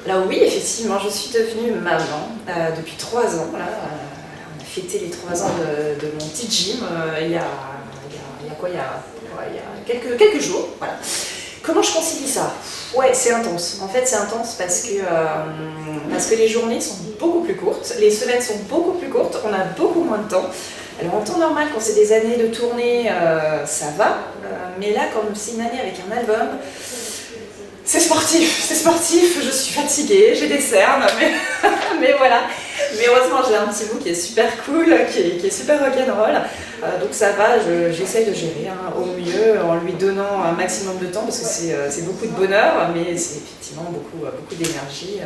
Alors oui, effectivement, je suis devenue maman depuis 3 ans. Là, on a fêté les 3 ans de mon petit gym il y a quelques jours. Voilà. Comment je concilie ça? Ouais, c'est intense. En fait, c'est intense parce que les journées sont beaucoup plus courtes, les semaines sont beaucoup plus courtes, on a beaucoup moins de temps. Alors en temps normal, quand c'est des années de tournée, ça va. Mais là, comme c'est une année avec un album, c'est sportif, je suis fatiguée, j'ai des cernes, mais voilà. Mais heureusement, j'ai un petit bout qui est super cool, qui est super rock'n'roll. Donc ça va, j'essaye de gérer au mieux en lui donnant un maximum de temps parce que c'est beaucoup de bonheur, mais c'est effectivement beaucoup d'énergie.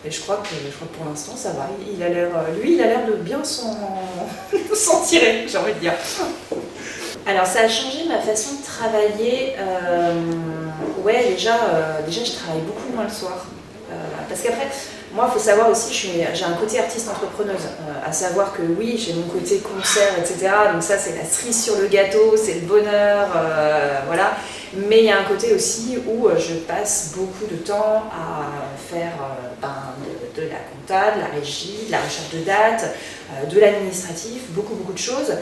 Et je crois que pour l'instant ça va. Il a l'air de bien s'en tirer, j'ai envie de dire. Alors ça a changé ma façon de travailler. Ouais, déjà je travaille beaucoup moins le soir. Parce qu'après, moi il faut savoir aussi, j'ai un côté artiste entrepreneuse. À savoir que oui, j'ai mon côté concert, etc. Donc ça c'est la cerise sur le gâteau, c'est le bonheur, voilà. Mais il y a un côté aussi où je passe beaucoup de temps à faire de la compta, de la régie, de la recherche de dates, de l'administratif, beaucoup de choses.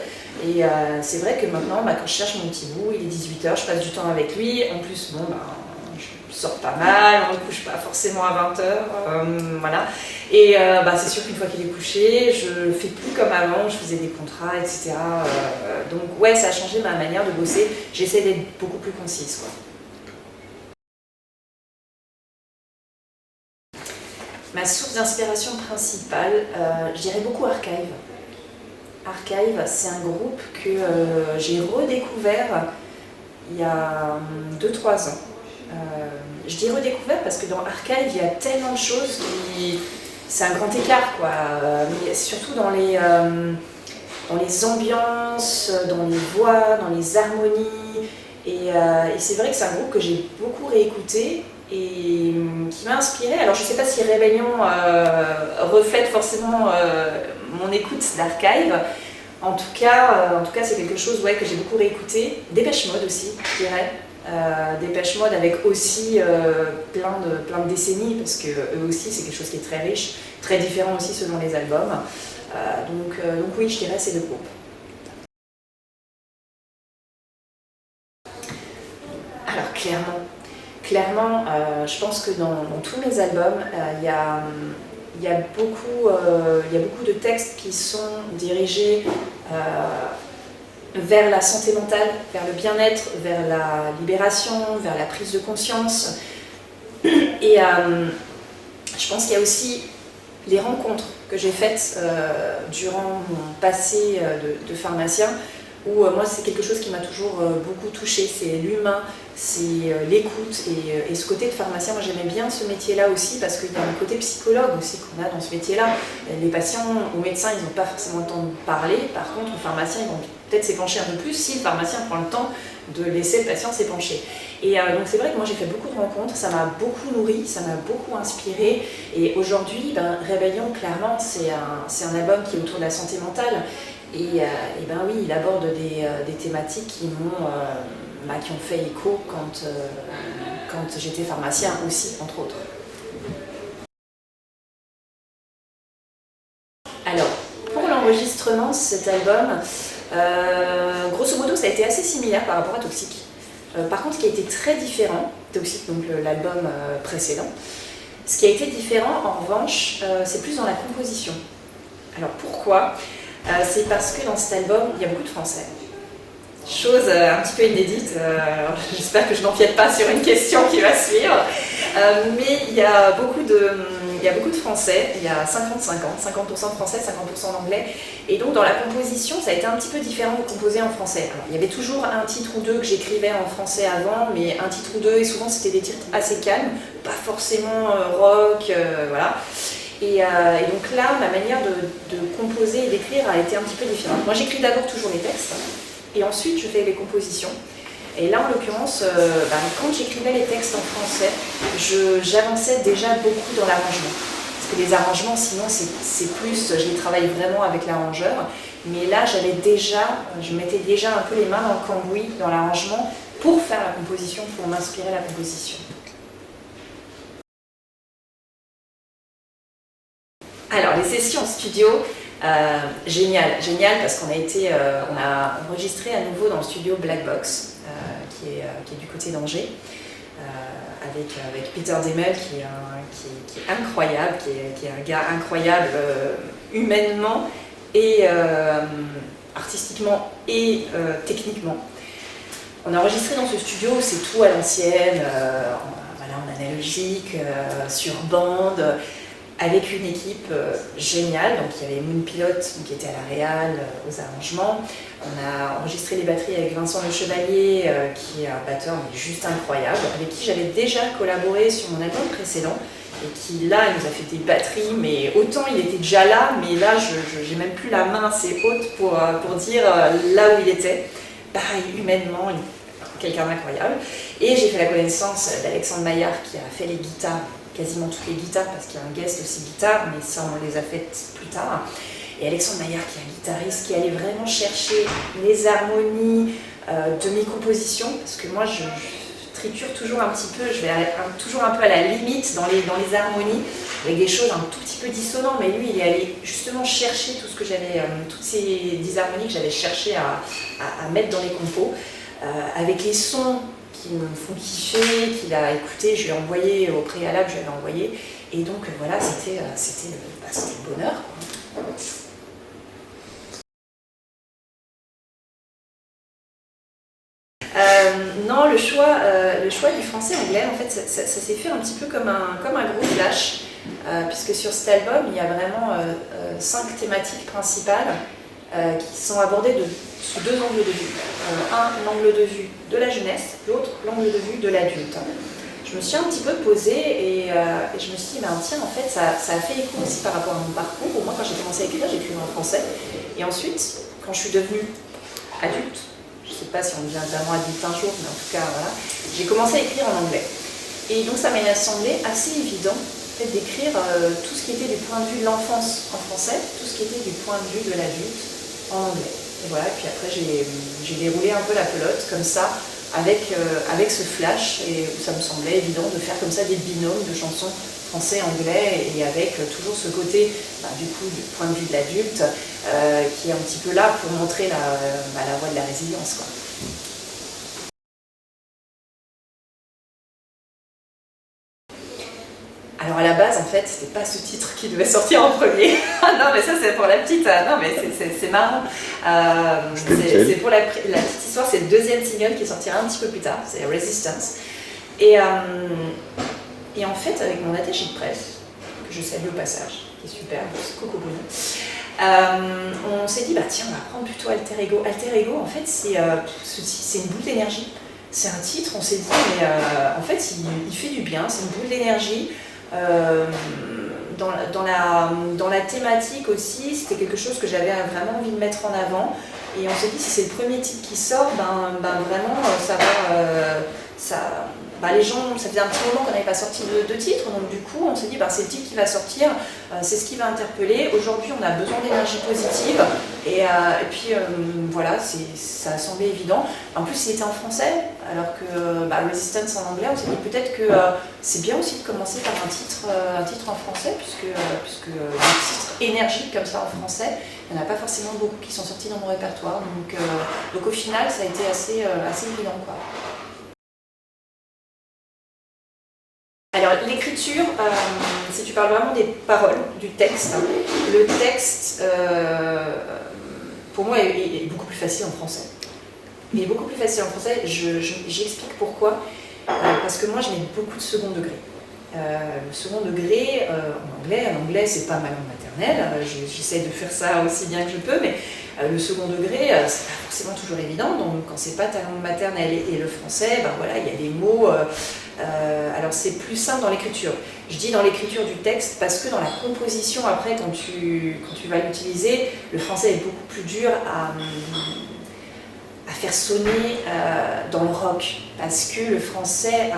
Et c'est vrai que maintenant, quand je cherche mon petit bout, il est 18h, je passe du temps avec lui. En plus, je sors pas mal, on ne couche pas forcément à 20h. Voilà. Et c'est sûr qu'une fois qu'il est couché, je fais plus comme avant, je faisais des contrats, etc. Donc ouais, ça a changé ma manière de bosser. J'essaie d'être beaucoup plus concise, quoi. Ma source d'inspiration principale, je dirais beaucoup Archive. Archive, c'est un groupe que j'ai redécouvert il y a 2-3 ans. Je dis redécouvert parce que dans Archive, il y a tellement de choses c'est un grand écart, quoi. Mais surtout dans les ambiances, dans les voix, dans les harmonies. Et c'est vrai que c'est un groupe que j'ai beaucoup réécouté et qui m'a inspirée. Alors je ne sais pas si Rébellion reflète forcément mon écoute d'Archive. En tout cas c'est quelque chose que j'ai beaucoup réécouté. Dépêche Mode aussi, je dirais. Dépêche Mode avec aussi plein de décennies, parce que eux aussi c'est quelque chose qui est très riche, très différent aussi selon les albums. Donc oui, je dirais ces deux groupes. Alors clairement, je pense que dans tous mes albums, il y a beaucoup de textes qui sont dirigés vers la santé mentale, vers le bien-être, vers la libération, vers la prise de conscience. Et je pense qu'il y a aussi les rencontres que j'ai faites durant mon passé de pharmacien, où moi c'est quelque chose qui m'a toujours beaucoup touchée, c'est l'humain, c'est l'écoute et ce côté de pharmacien. Moi j'aimais bien ce métier-là aussi parce qu'il y a un côté psychologue aussi qu'on a dans ce métier-là. Les patients ou médecins, ils n'ont pas forcément le temps de parler, par contre les pharmaciens ils vont peut-être s'épancher un peu plus si le pharmacien prend le temps de laisser le patient s'épancher. Et donc c'est vrai que moi j'ai fait beaucoup de rencontres, ça m'a beaucoup nourri, ça m'a beaucoup inspiré. Et aujourd'hui, Rébellion, clairement, c'est un album qui est autour de la santé mentale. Et oui, il aborde des thématiques qui ont fait écho quand j'étais pharmacien aussi, entre autres. Alors, pour l'enregistrement de cet album, grosso modo, ça a été assez similaire par rapport à Toxique. Par contre, ce qui a été très différent, Toxique, donc l'album précédent, ce qui a été différent, en revanche, c'est plus dans la composition. Alors pourquoi ? C'est parce que dans cet album, il y a beaucoup de français. Chose un petit peu inédite, j'espère que je n'empiète pas sur une question qui va suivre, mais il y a beaucoup de français, il y a 50% de français, 50% d'anglais, et donc dans la composition, ça a été un petit peu différent de composer en français. Alors, il y avait toujours un titre ou deux que j'écrivais en français avant, mais un titre ou deux, et souvent c'était des titres assez calmes, pas forcément rock, voilà. Et donc là, ma manière de composer et d'écrire a été un petit peu différente. Moi j'écris d'abord toujours les textes, et ensuite je fais les compositions. Et là en l'occurrence, quand j'écrivais les textes en français, j'avançais déjà beaucoup dans l'arrangement. Parce que les arrangements, sinon c'est plus, je les travaille vraiment avec l'arrangeur. Mais là je mettais déjà un peu les mains dans le cambouis, dans l'arrangement, pour faire la composition, pour m'inspirer la composition. Alors, les sessions studio, génial parce qu'on on a enregistré à nouveau dans le studio Black Box, qui est du côté d'Angers, avec Peter Demel, qui est incroyable, qui est un gars incroyable humainement et artistiquement et techniquement. On a enregistré dans ce studio, c'est tout à l'ancienne, en analogique, sur bande, avec une équipe géniale. Donc il y avait Moon Pilot qui était à la réal, aux arrangements. On a enregistré les batteries avec Vincent Le Chevalier, qui est un batteur mais juste incroyable, avec qui j'avais déjà collaboré sur mon album précédent, et qui là nous a fait des batteries, mais autant il était déjà là, mais là j'ai même plus la main assez haute pour dire là où il était. Pareil, humainement, quelqu'un d'incroyable. Et j'ai fait la connaissance d'Alexandre Maillard qui a fait les guitares, quasiment toutes les guitares, parce qu'il y a un guest aussi guitare, mais ça on les a faites plus tard. Et Alexandre Maillard qui est un guitariste qui allait vraiment chercher les harmonies de mes compositions, parce que moi je triture toujours un petit peu, je vais toujours un peu à la limite dans les harmonies, avec des choses un tout petit peu dissonantes, mais lui il est allé justement chercher tout ce que j'avais, toutes ces disharmonies que j'avais cherché à mettre dans les compos, avec les sons qui me font kiffer, qu'il a écouté, je lui ai envoyé au préalable, je lui avais envoyé, et donc voilà, c'était le bonheur, quoi. Non, le choix du français-anglais, en fait, ça s'est fait un petit peu comme un gros flash, puisque sur cet album, il y a vraiment 5 thématiques principales qui sont abordées sous 2 angles de vue. Un, l'angle de vue de la jeunesse, l'autre, l'angle de vue de l'adulte. Je me suis un petit peu posée et je me suis dit, ben, tiens, en fait, ça a fait écho aussi par rapport à mon parcours. Moi, quand j'ai commencé à écrire, j'écrivais en français. Et ensuite, quand je suis devenue adulte, je ne sais pas si on devient vraiment adulte un jour, mais en tout cas, voilà, j'ai commencé à écrire en anglais. Et donc, ça m'a semblé assez évident d'écrire tout ce qui était du point de vue de l'enfance en français, tout ce qui était du point de vue de l'adulte en anglais. Et voilà, puis après, j'ai déroulé un peu la pelote comme ça, avec ce flash, et ça me semblait évident de faire comme ça des binômes de chansons français-anglais, et avec toujours ce côté, du coup, du point de vue de l'adulte, qui est un petit peu là pour montrer la voie de la résilience, quoi. Alors à la base, en fait, c'était pas ce titre qui devait sortir en premier. Non, mais ça c'est pour la petite. Non, mais c'est marrant. C'est pour la petite histoire. C'est le deuxième single qui sortira un petit peu plus tard. C'est Resistance. Et en fait, avec mon attaché de presse, que je salue au passage, qui est super, c'est Coco Bruno, on s'est dit, bah tiens, on va prendre plutôt Alter Ego. Alter Ego, en fait, c'est une boule d'énergie. C'est un titre, on s'est dit, mais en fait, il fait du bien. C'est une boule d'énergie. Dans la thématique aussi, c'était quelque chose que j'avais vraiment envie de mettre en avant, et on s'est dit si c'est le premier titre qui sort, vraiment les gens, ça faisait un petit moment qu'on n'avait pas sorti de titre, donc du coup on s'est dit c'est le titre qui va sortir, c'est ce qui va interpeller. Aujourd'hui on a besoin d'énergie positive, et puis voilà, ça a semblé évident. En plus il était en français, alors que Resistance en anglais, on s'est dit peut-être que c'est bien aussi de commencer par un titre en français, puisque des titres énergiques comme ça en français, il n'y en a pas forcément beaucoup qui sont sortis dans mon répertoire, donc au final ça a été assez évident, quoi. Alors l'écriture, si tu parles vraiment des paroles, du texte, le texte pour moi est beaucoup plus facile en français. Il est beaucoup plus facile en français, j'explique pourquoi. Parce que moi je mets beaucoup de second degré. Le second degré en anglais c'est pas ma langue maternelle, j'essaie de faire ça aussi bien que je peux, mais le second degré c'est pas forcément toujours évident, donc quand c'est pas ta langue maternelle et le français, voilà, il y a des mots, alors c'est plus simple dans l'écriture. Je dis dans l'écriture du texte parce que dans la composition après, quand tu vas l'utiliser, le français est beaucoup plus dur à faire sonner dans le rock, parce que le français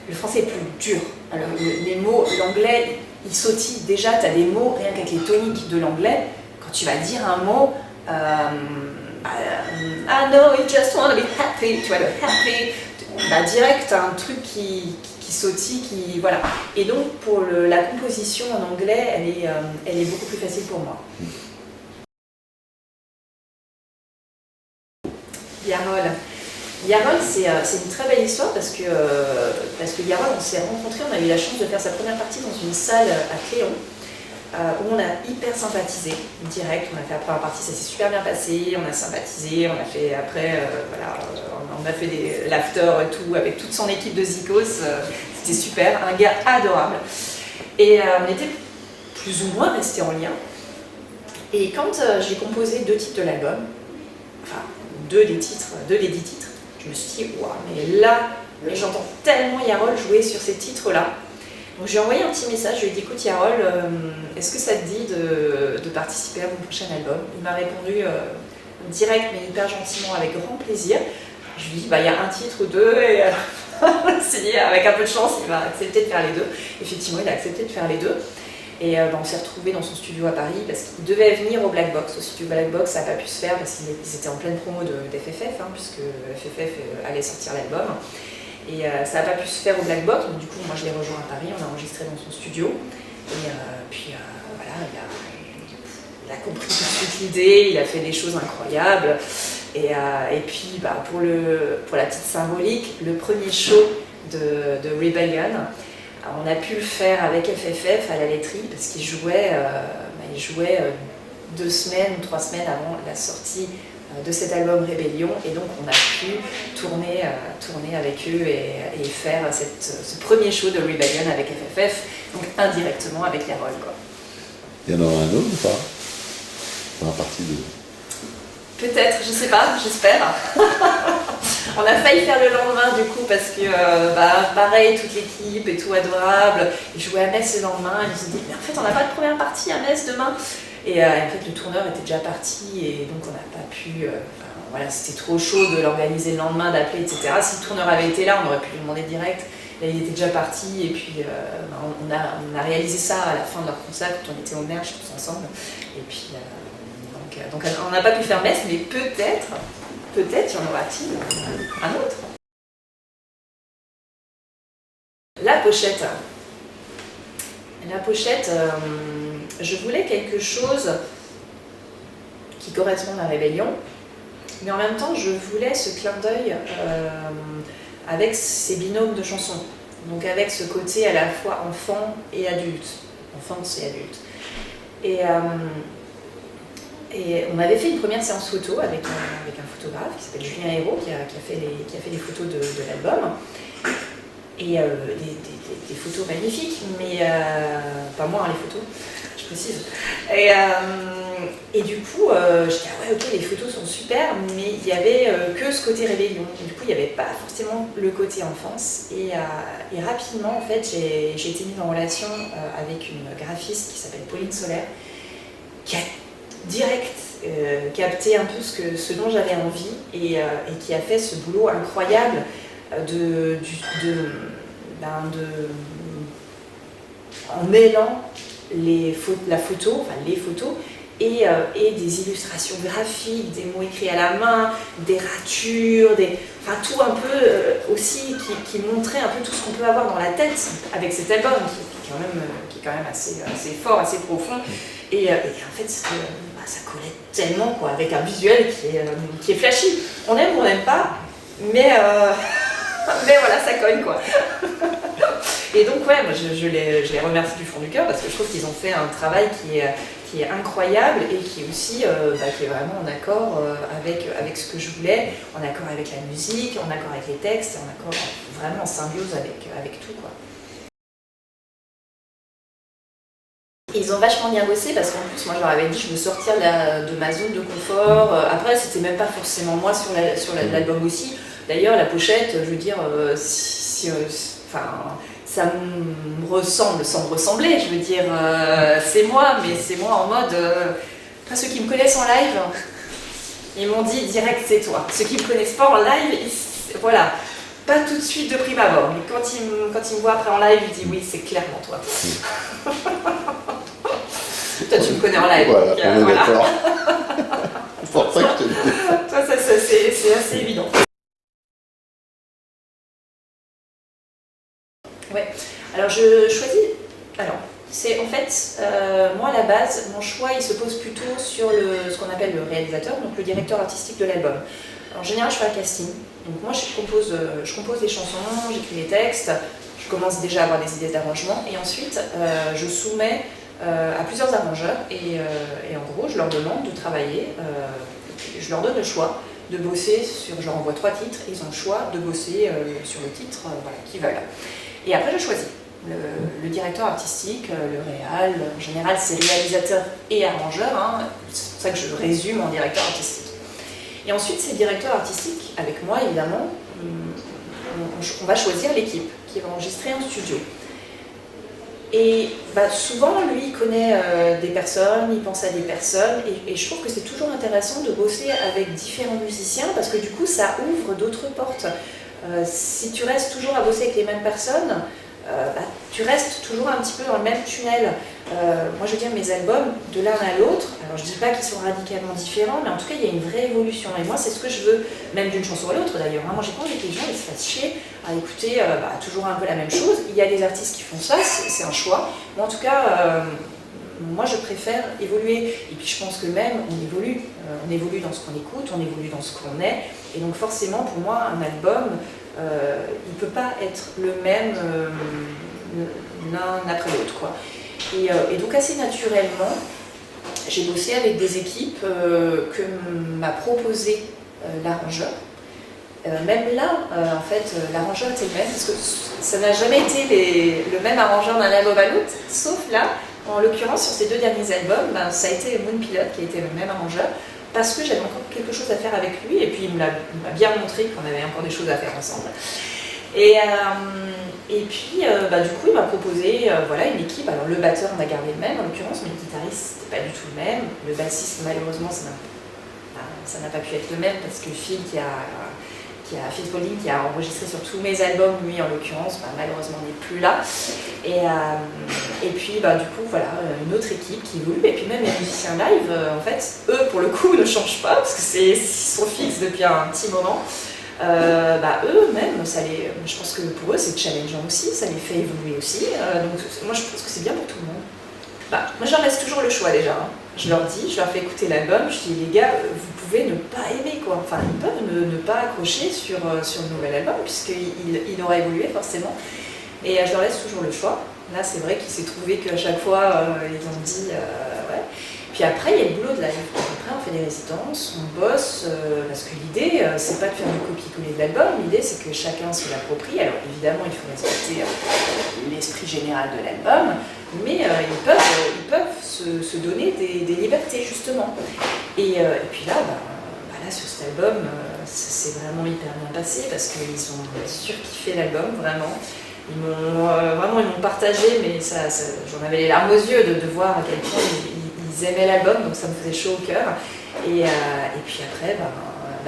est plus dur. Alors, les mots, l'anglais, il sautille. Déjà, tu as des mots, rien qu'avec les toniques de l'anglais, quand tu vas dire un mot, I know you just want to be happy, tu vois, le happy, direct, tu as un truc qui qui sautille, qui voilà. Et donc pour la composition en anglais, elle est beaucoup plus facile pour moi. Yarol. Yarol, c'est une très belle histoire parce que Yarol, on s'est rencontrés, on a eu la chance de faire sa première partie dans une salle à Cléon, où on a hyper sympathisé, direct, on a fait la première partie, ça s'est super bien passé, on a sympathisé, on a fait après, voilà, on a fait l'after et tout, avec toute son équipe de Zikos, c'était super, un gars adorable. Et on était plus ou moins restés en lien. Et quand j'ai composé 2 titres de l'album, enfin 2 des 10 titres, je me suis dit, waouh, mais là, j'entends tellement Yarol jouer sur ces titres-là. Donc je lui ai envoyé un petit message, je lui ai dit, écoute Yarol, est-ce que ça te dit de participer à mon prochain album? Il m'a répondu direct mais hyper gentiment, avec grand plaisir. Je lui ai dit, bah il y a un titre ou 2, et avec un peu de chance, il va accepter de faire les 2. Effectivement, il a accepté de faire les 2. Et on s'est retrouvés dans son studio à Paris parce qu'il devait venir au Black Box. Au studio Black Box, ça n'a pas pu se faire parce qu'ils étaient en pleine promo d'FFF, puisque FFF allait sortir l'album. Et ça n'a pas pu se faire au Black Box, donc du coup, moi je l'ai rejoint à Paris, on a enregistré dans son studio. Et puis voilà, il a compris tout de suite l'idée, il a fait des choses incroyables. Et puis pour la petite symbolique, le premier show de Rebellion, on a pu le faire avec FFF à la laiterie parce qu'il jouait, 2 semaines ou 3 semaines avant la sortie de cet album Rébellion, et donc on a pu tourner avec eux et faire ce premier show de Rebellion avec FFF, donc indirectement avec Yarol, quoi. Il y en aura un autre ou pas? Dans la partie 2? Peut-être, je sais pas, j'espère. On a failli faire le lendemain du coup parce que pareil, toute l'équipe et tout adorable. Ils jouaient à Metz le lendemain, ils nous ont dit mais en fait on n'a pas de première partie à Metz demain. Et en fait le tourneur était déjà parti et donc on n'a pas pu, voilà, c'était trop chaud de l'organiser le lendemain, d'appeler, etc. Si le tourneur avait été là, on aurait pu lui demander direct. Là il était déjà parti et puis on a réalisé ça à la fin de leur concert quand on était au Merch tous ensemble. Et puis donc on n'a pas pu faire Metz, mais peut-être y en aura-t-il un autre. La pochette. Je voulais quelque chose qui corresponde à Rébellion, mais en même temps, je voulais ce clin d'œil avec ces binômes de chansons. Donc avec ce côté à la fois enfant et adulte. Enfance et adulte. Et on avait fait une première séance photo avec un photographe qui s'appelle Julien Hérault, qui a fait les photos de l'album. Et des photos magnifiques, mais pas moi, les photos, je précise. Et du coup, je dis ah ouais, ok, les photos sont super, mais il n'y avait que ce côté rébellion. Du coup, il n'y avait pas forcément le côté enfance. Et rapidement, en fait, j'ai été mise en relation avec une graphiste qui s'appelle Pauline Solaire, qui a direct capté un peu ce dont j'avais envie et qui a fait ce boulot incroyable en mêlant les photos et des illustrations graphiques, des mots écrits à la main, des ratures, enfin tout un peu aussi qui montrait un peu tout ce qu'on peut avoir dans la tête avec cet album qui est quand même assez fort, assez profond. Et en fait, ça collait tellement quoi, avec un visuel qui est flashy. On aime ou on n'aime pas, mais voilà, ça cogne quoi. Et donc ouais, moi, je les remercie du fond du cœur parce que je trouve qu'ils ont fait un travail qui est incroyable et qui est aussi qui est vraiment en accord avec ce que je voulais, en accord avec la musique, en accord avec les textes, en accord vraiment en symbiose avec tout quoi. Ils ont vachement bien bossé parce qu'en plus, moi je leur avais dit je veux sortir de ma zone de confort. Après, c'était même pas forcément moi sur l'album aussi. D'ailleurs, la pochette, je veux dire, ça me ressemble sans me ressembler. Je veux dire, c'est moi, mais c'est moi en mode. Ceux qui me connaissent en live, ils m'ont dit direct c'est toi. Ceux qui me connaissent pas en live, voilà. Pas tout de suite de prime abord, mais quand ils me voient après en live, ils disent oui, c'est clairement toi. Toi, tu me connais en live. Voilà, donc, on est voilà. d'accord. C'est pour ça que je te le dis. Toi, c'est assez évident. Ouais, alors je choisis. Alors, c'est en fait, moi à la base, mon choix il se pose plutôt sur ce qu'on appelle le réalisateur, donc le directeur artistique de l'album. En général, je fais un casting. Donc moi, je compose les chansons, j'écris les textes, je commence déjà à avoir des idées d'arrangement, et ensuite, je soumets à plusieurs arrangeurs, et en gros, je leur demande de travailler, je leur donne le choix de bosser sur, je leur envoie 3 titres, et ils ont le choix de bosser sur le titre voilà, qu'ils veulent. Et après, je choisis le directeur artistique, le réal, en général, c'est réalisateur et arrangeur, hein, c'est pour ça que je résume en directeur artistique. Et ensuite, ces directeurs artistiques, avec moi évidemment, on va choisir l'équipe qui va enregistrer en studio. Et souvent, lui, il connaît des personnes, il pense à des personnes, et je trouve que c'est toujours intéressant de bosser avec différents musiciens, parce que du coup, ça ouvre d'autres portes. Si tu restes toujours à bosser avec les mêmes personnes, tu restes toujours un petit peu dans le même tunnel. Moi je veux dire, mes albums, de l'un à l'autre, alors je dis pas qu'ils sont radicalement différents, mais en tout cas il y a une vraie évolution. Et moi c'est ce que je veux, même d'une chanson à l'autre d'ailleurs. Moi j'ai pas envie que les gens ils se fassent chier à écouter toujours un peu la même chose. Il y a des artistes qui font ça, c'est un choix. Mais en tout cas, moi je préfère évoluer. Et puis je pense que même on évolue dans ce qu'on écoute, on évolue dans ce qu'on est. Et donc forcément pour moi un album, il ne peut pas être le même l'un après l'autre, quoi. Et donc assez naturellement, j'ai bossé avec des équipes que m'a proposé l'arrangeur. Même là, en fait, l'arrangeur était le même, parce que ça n'a jamais été le même arrangeur d'un album à l'autre, sauf là, en l'occurrence, sur ces 2 derniers albums, ça a été Moon Pilot qui a été le même arrangeur, parce que j'avais encore quelque chose à faire avec lui, et puis il m'a bien montré qu'on avait encore des choses à faire ensemble. Et puis, du coup, il m'a proposé voilà, une équipe. Alors, le batteur, on a gardé le même, en l'occurrence, mais le guitariste, c'était pas du tout le même. Le bassiste, malheureusement, ça n'a pas pu être le même, parce que Phil Spalding, qui a enregistré sur tous mes albums, lui, en l'occurrence, malheureusement, n'est plus là. Et puis, du coup, voilà, une autre équipe qui évolue. Et puis, même les musiciens live, en fait, eux, pour le coup, ne changent pas, parce que ils sont fixes depuis un petit moment. Eux-mêmes, je pense que pour eux c'est challengeant aussi, ça les fait évoluer aussi, donc moi je pense que c'est bien pour tout le monde. Moi je leur laisse toujours le choix déjà, hein. Je leur fais écouter l'album, je dis les gars, vous pouvez ne pas aimer quoi, enfin ils peuvent ne pas accrocher sur le nouvel album puisqu'il aura évolué forcément, et je leur laisse toujours le choix. Là c'est vrai qu'il s'est trouvé qu'à chaque fois ils ont dit ouais. Puis après, il y a le boulot de live. Après, on fait des résidences, on bosse, parce que l'idée, c'est pas de faire du copier-coller de l'album, l'idée, c'est que chacun se l'approprie. Alors évidemment, il faut respecter l'esprit général de l'album, mais ils peuvent se donner des libertés, justement. Et puis là, là, sur cet album, c'est vraiment hyper bien passé, parce qu'ils ont surkiffé l'album, vraiment. Ils m'ont partagé, mais j'en avais les larmes aux yeux de voir à quel point ils aimaient l'album, donc ça me faisait chaud au cœur. Et puis après,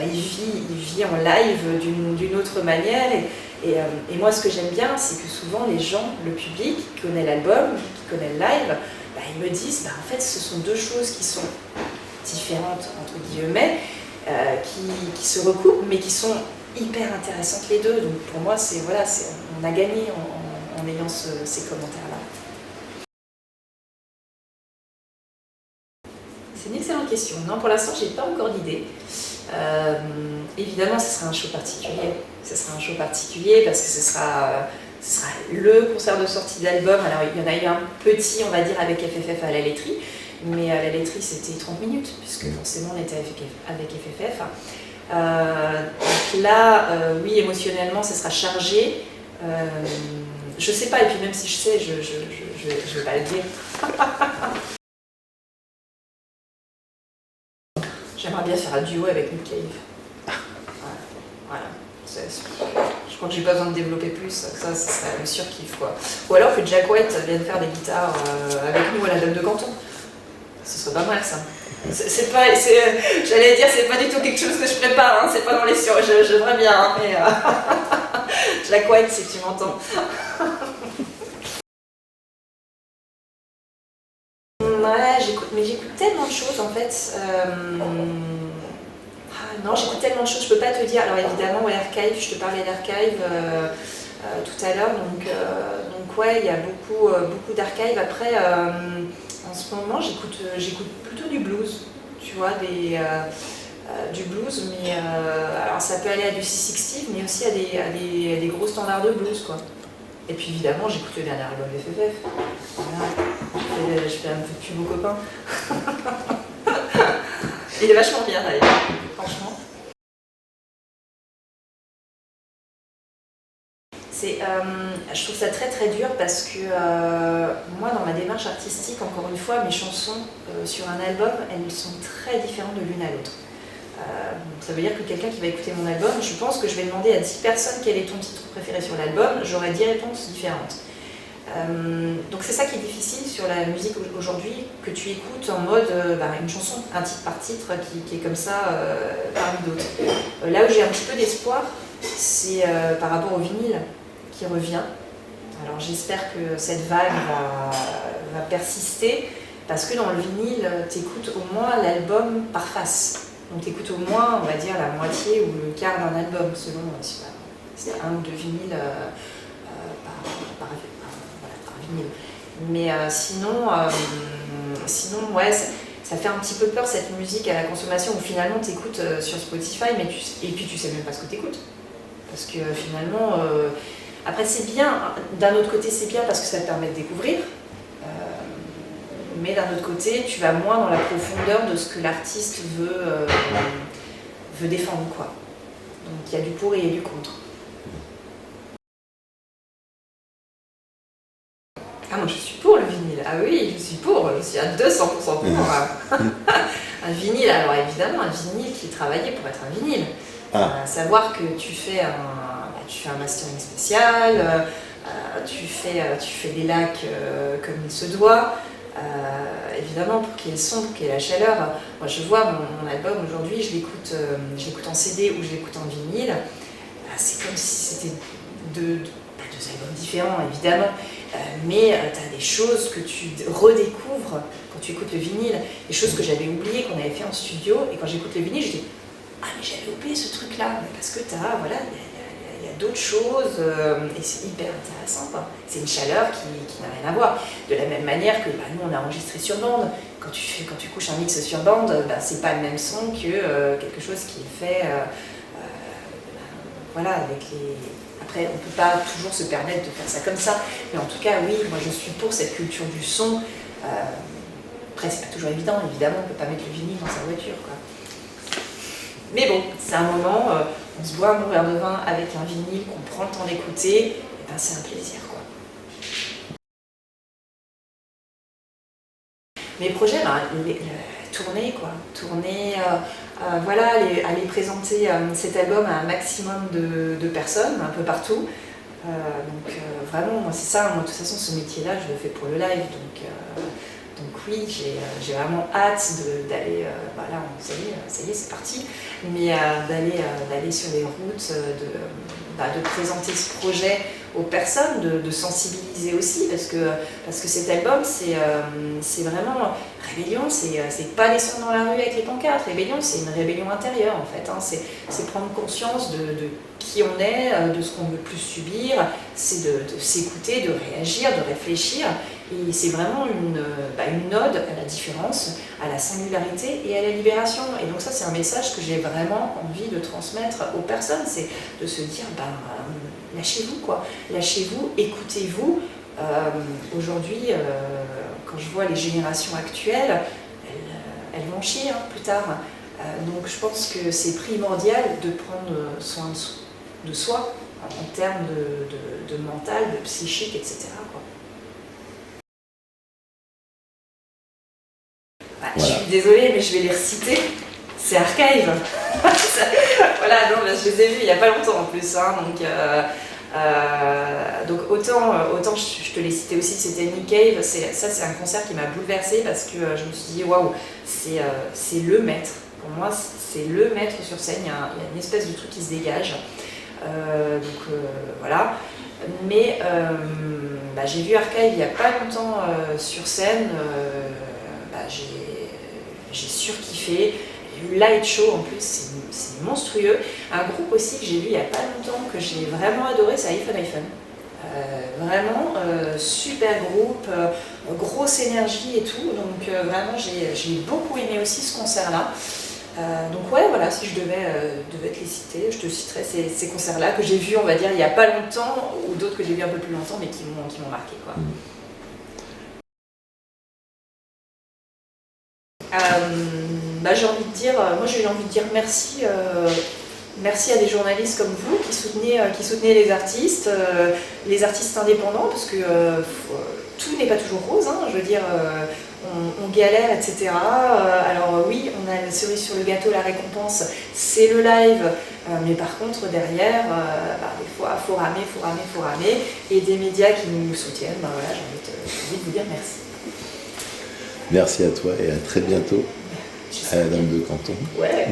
il vit en live d'une autre manière. Et moi, ce que j'aime bien, c'est que souvent les gens, le public, qui connaît l'album, qui connaît le live, ils me disent, en fait, ce sont 2 choses qui sont différentes, entre guillemets, qui se recoupent, mais qui sont hyper intéressantes les deux. Donc pour moi, on a gagné en ayant ces commentaires-là. C'est une excellente question. Non, pour l'instant, j'ai pas encore d'idée. Évidemment, ce sera un show particulier. Ce sera un show particulier parce que ce sera le concert de sortie d'album. Alors, il y en a eu un petit, on va dire, avec FFF à la laiterie. Mais à la laiterie, c'était 30 minutes, puisque forcément, on était avec FFF. Donc là, oui, émotionnellement, ça sera chargé. Je sais pas, et puis même si je sais, je vais pas le dire. J'aimerais bien faire un duo avec Nick Cave. Voilà. Je crois que j'ai pas besoin de développer plus, ça serait le surkiff quoi. Ou alors que Jack White vienne faire des guitares avec nous à la Dame de Canton. Ce serait pas mal ça. J'allais dire, c'est pas du tout quelque chose que je prépare, hein, c'est pas dans les j'aimerais bien, hein, mais Jack White si tu m'entends. Ouais, j'écoute tellement de choses en fait. Non, j'écoute tellement de choses, je peux pas te dire. Alors évidemment, Archive, je te parlais d'Archive. tout à l'heure. Donc ouais, il y a beaucoup d'archives. Après, en ce moment, j'écoute plutôt du blues, tu vois, du blues, mais alors ça peut aller à du C60, mais aussi à des gros standards de blues, quoi. Et puis évidemment, j'écoute le dernier album de FFF. Voilà, je fais un peu de pub aux copains. Il est vachement bien d'ailleurs, franchement. Je trouve ça très très dur parce que moi, dans ma démarche artistique, encore une fois, mes chansons sur un album, elles sont très différentes de l'une à l'autre. Ça veut dire que quelqu'un qui va écouter mon album, je pense que je vais demander à 10 personnes quel est ton titre préféré sur l'album, j'aurai 10 réponses différentes. Donc c'est ça qui est difficile sur la musique aujourd'hui, que tu écoutes en mode une chanson, un titre par titre, qui est comme ça parmi d'autres. Là où j'ai un petit peu d'espoir, c'est par rapport au vinyle qui revient. Alors j'espère que cette vague va persister, parce que dans le vinyle, tu écoutes au moins l'album par face. Donc tu écoutes au moins, on va dire, la moitié ou le quart d'un album, selon si c'est un ou deux vinyles par vinyle. Mais sinon, ouais, ça fait un petit peu peur cette musique à la consommation où finalement tu écoutes sur Spotify, et puis tu sais même pas ce que tu écoutes. Parce que finalement, après c'est bien, d'un autre côté c'est bien parce que ça te permet de découvrir. Mais d'un autre côté, tu vas moins dans la profondeur de ce que l'artiste veut défendre, quoi. Donc il y a du pour et il y a du contre. Ah, moi je suis pour le vinyle. Ah oui, je suis à 200% pour. Un vinyle, alors évidemment, un vinyle qui est travaillé pour être un vinyle. Savoir que tu fais un mastering spécial, tu fais des lacs comme il se doit. Évidemment, pour qu'il y ait le son, pour qu'il y ait la chaleur. Moi je vois mon album aujourd'hui, je l'écoute en CD ou je l'écoute en vinyle. C'est comme si c'était deux albums différents, évidemment, mais tu as des choses que tu redécouvres quand tu écoutes le vinyle, des choses que j'avais oubliées, qu'on avait fait en studio, et quand j'écoute le vinyle, je dis « Ah, mais j'avais oublié ce truc-là », parce que il y a d'autres choses, et c'est hyper intéressant, quoi. C'est une chaleur qui n'a rien à voir. De la même manière que nous, on a enregistré sur bande. Quand tu couches un mix sur bande, c'est pas le même son que quelque chose qui est fait avec les... Après, on ne peut pas toujours se permettre de faire ça comme ça, mais en tout cas, oui, moi je suis pour cette culture du son. Après, c'est pas toujours évident, évidemment, on ne peut pas mettre le vinyle dans sa voiture, quoi. Mais bon, c'est un moment, on se boit un bon verre de vin avec un vinyle qu'on prend le temps d'écouter, et c'est un plaisir, quoi. Mes projets, tourner, quoi. Tourner, aller présenter cet album à un maximum de personnes, un peu partout. Vraiment, moi c'est ça, moi de toute façon ce métier-là, je le fais pour le live, donc oui, j'ai vraiment hâte d'aller, là ça y est, c'est parti, mais d'aller sur les routes, de présenter ce projet aux personnes, de sensibiliser aussi, parce que cet album, c'est vraiment rébellion, c'est pas descendre dans la rue avec les pancartes. Rébellion, c'est une rébellion intérieure en fait, hein. C'est prendre conscience de qui on est, de ce qu'on ne veut plus subir, c'est de s'écouter, de réagir, de réfléchir. Et c'est vraiment une ode à la différence, à la singularité et à la libération. Et donc ça, c'est un message que j'ai vraiment envie de transmettre aux personnes, c'est de se dire, lâchez-vous, quoi. Lâchez-vous, écoutez-vous. Aujourd'hui, quand je vois les générations actuelles, elles vont chier plus tard. Donc je pense que c'est primordial de prendre soin de soi, en termes de mental, de psychique, etc., quoi. Je suis désolée, mais je vais les reciter. C'est Archive. Voilà, non, je les ai vus il n'y a pas longtemps en plus. Donc autant je te l'ai cité aussi, c'était Nick Cave. Ça, c'est un concert qui m'a bouleversée parce que je me suis dit, waouh, c'est le maître. Pour moi, c'est le maître sur scène. Il y a une espèce de truc qui se dégage. Voilà. Mais j'ai vu Archive il n'y a pas longtemps sur scène. J'ai surkiffé. Il y a eu Light Show en plus, c'est monstrueux. Un groupe aussi que j'ai vu il n'y a pas longtemps, que j'ai vraiment adoré, c'est iPhone. Vraiment super groupe, grosse énergie et tout, donc vraiment j'ai beaucoup aimé aussi ce concert-là. Donc ouais, voilà, si je devais te les citer, je te citerais ces concerts-là que j'ai vus, on va dire, il n'y a pas longtemps, ou d'autres que j'ai vus un peu plus longtemps, mais qui m'ont marqué, quoi. J'ai envie de dire, moi j'ai envie de dire merci. Merci à des journalistes comme vous qui soutenez les artistes indépendants, parce que tout n'est pas toujours rose, hein, je veux dire, on galère, etc. Alors oui, on a la cerise sur le gâteau, la récompense, c'est le live, mais par contre derrière, des fois, faut ramer, et des médias qui nous soutiennent, voilà, j'ai envie de vous dire merci. Merci à toi et à très bientôt à la Dame de Canton. Ouais.